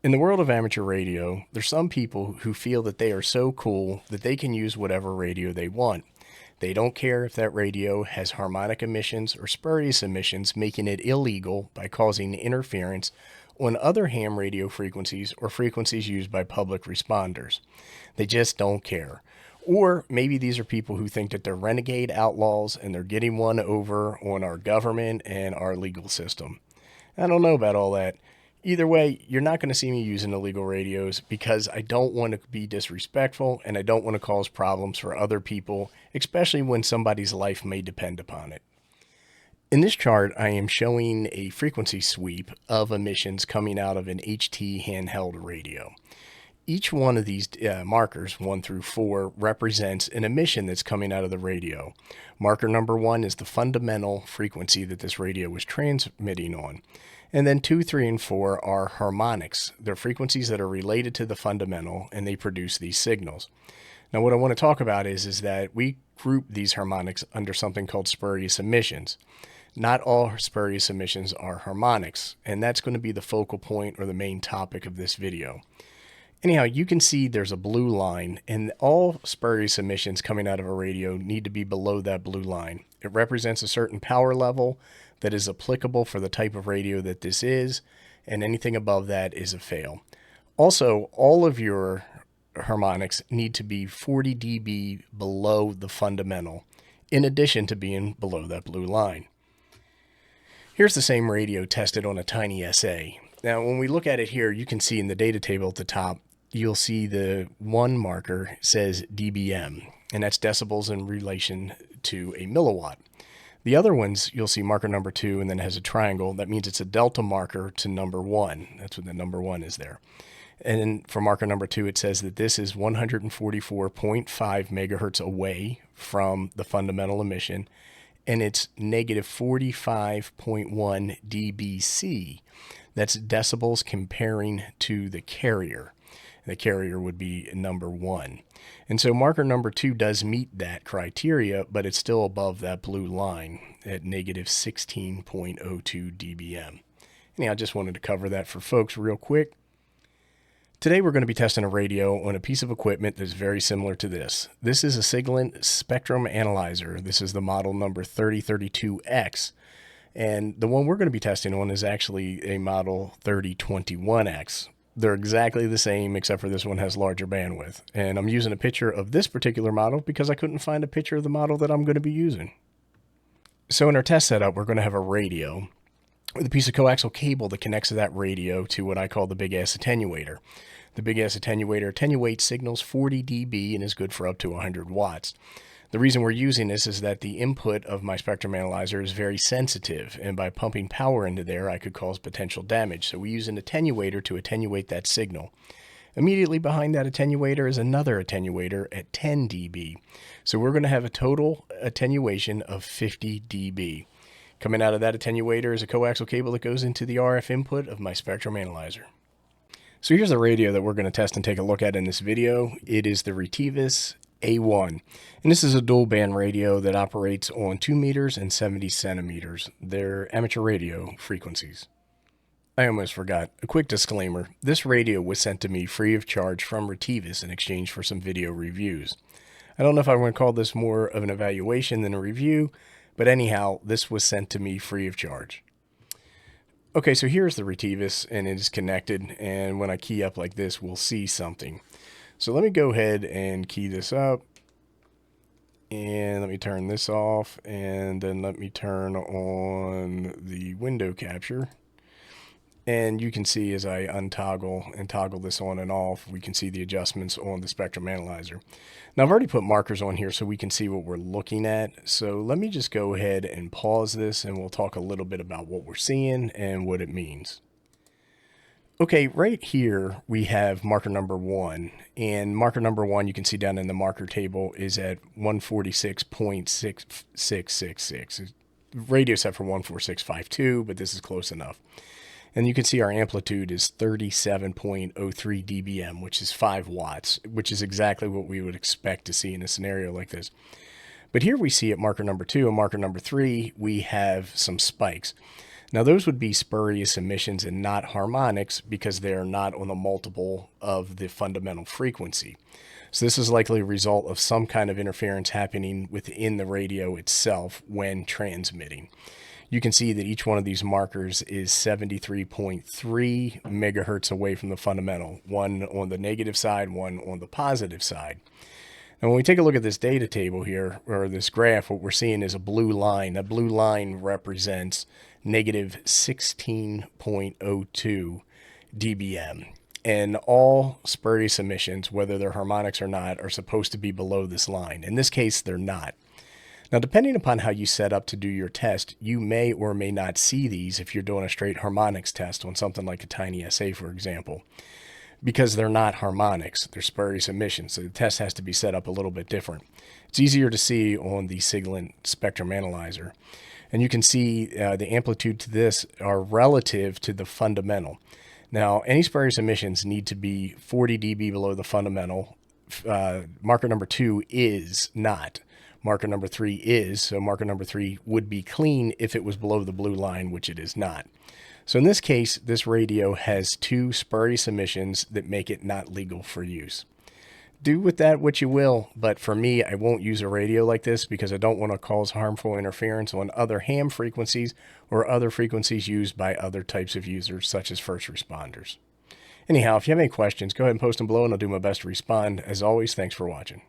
In the world of amateur radio, there's some people who feel that they are so cool that they can use whatever radio they want. They don't care if that radio has harmonic emissions or spurious emissions, making it illegal by causing interference on other ham radio frequencies or frequencies used by public responders. They just don't care. Or maybe these are people who think that they're renegade outlaws and they're getting one over on our government and our legal system. I don't know about all that. Either way, you're not going to see me using illegal radios because I don't want to be disrespectful and I don't want to cause problems for other people, especially when somebody's life may depend upon it. In this chart, I am showing a frequency sweep of emissions coming out of an HT handheld radio. Each one of these markers, 1 through 4, represents an emission that's coming out of the radio. Marker number 1 is the fundamental frequency that this radio was transmitting on. And then 2, 3, and 4 are harmonics. They're frequencies that are related to the fundamental, and they produce these signals. Now, what I want to talk about is that we group these harmonics under something called spurious emissions. Not all spurious emissions are harmonics, and that's going to be the focal point or the main topic of this video. Anyhow, you can see there's a blue line, and all spurious emissions coming out of a radio need to be below that blue line. It represents a certain power level that is applicable for the type of radio that this is, and anything above that is a fail. Also, all of your harmonics need to be 40 dB below the fundamental, in addition to being below that blue line. Here's the same radio tested on a tiny SA. Now, when we look at it here, you can see in the data table at the top, you'll see the one marker says dBm, and that's decibels in relation to a milliwatt. The other ones, you'll see marker number 2 and then it has a triangle. That means it's a delta marker to number 1. That's what the number 1 is there. And then for marker number 2, it says that this is 144.5 megahertz away from the fundamental emission, and it's negative 45.1 dBc. That's decibels comparing to the carrier. The carrier would be number 1. And so marker number 2 does meet that criteria, but it's still above that blue line at negative 16.02 dBm. Anyhow, I just wanted to cover that for folks real quick. Today we're going to be testing a radio on a piece of equipment that's very similar to this. This is a Siglent spectrum analyzer. This is the model number 3032X. And the one we're going to be testing on is actually a model 3021X. They're exactly the same, except for this one has larger bandwidth. And I'm using a picture of this particular model because I couldn't find a picture of the model that I'm going to be using. So in our test setup, we're going to have a radio with a piece of coaxial cable that connects that radio to what I call the big ass attenuator. The big ass attenuator attenuates signals 40 dB and is good for up to 100 watts. The reason we're using this is that the input of my spectrum analyzer is very sensitive, and by pumping power into there, I could cause potential damage. So we use an attenuator to attenuate that signal. Immediately behind that attenuator is another attenuator at 10 dB. So we're going to have a total attenuation of 50 dB. Coming out of that attenuator is a coaxial cable that goes into the RF input of my spectrum analyzer. So here's the radio that we're going to test and take a look at in this video. It is the Retevis A1, and this is a dual band radio that operates on 2 meters and 70 centimeters. They're amateur radio frequencies. I almost forgot. A quick disclaimer. This radio was sent to me free of charge from Retevis in exchange for some video reviews. I don't know if I want to call this more of an evaluation than a review, but anyhow, this was sent to me free of charge. Okay, so here's the Retevis, and it is connected, and when I key up like this, we'll see something. So let me go ahead and key this up, and let me turn this off, and then let me turn on the window capture. And you can see as I untoggle and toggle this on and off, we can see the adjustments on the spectrum analyzer. Now I've already put markers on here so we can see what we're looking at. So let me just go ahead and pause this and we'll talk a little bit about what we're seeing and what it means. Okay, right here we have marker number 1, and marker number 1 you can see down in the marker table is at 146.6666. Radio set for 14652, but this is close enough. And you can see our amplitude is 37.03 dBm, which is 5 watts, which is exactly what we would expect to see in a scenario like this. But here we see at marker number 2 and marker number 3, we have some spikes. Now, those would be spurious emissions and not harmonics because they're not on the multiple of the fundamental frequency. So this is likely a result of some kind of interference happening within the radio itself when transmitting. You can see that each one of these markers is 73.3 megahertz away from the fundamental, one on the negative side, one on the positive side. Now, when we take a look at this data table here, or this graph, what we're seeing is a blue line. That blue line represents negative 16.02 dBm. And all spurious emissions, whether they're harmonics or not, are supposed to be below this line. In this case, they're not. Now, depending upon how you set up to do your test, you may or may not see these if you're doing a straight harmonics test on something like a tiny SA, for example, because they're not harmonics, they're spurious emissions. So the test has to be set up a little bit different. It's easier to see on the Siglent spectrum analyzer. And you can see the amplitude to this are relative to the fundamental. Now, any spurious emissions need to be 40 dB below the fundamental. Marker number 2 is not. Marker number 3 is, so marker number 3 would be clean if it was below the blue line, which it is not. So in this case, this radio has 2 spurious emissions that make it not legal for use. Do with that what you will, but for me, I won't use a radio like this because I don't want to cause harmful interference on other ham frequencies or other frequencies used by other types of users, such as first responders. Anyhow, if you have any questions, go ahead and post them below and I'll do my best to respond. As always, thanks for watching.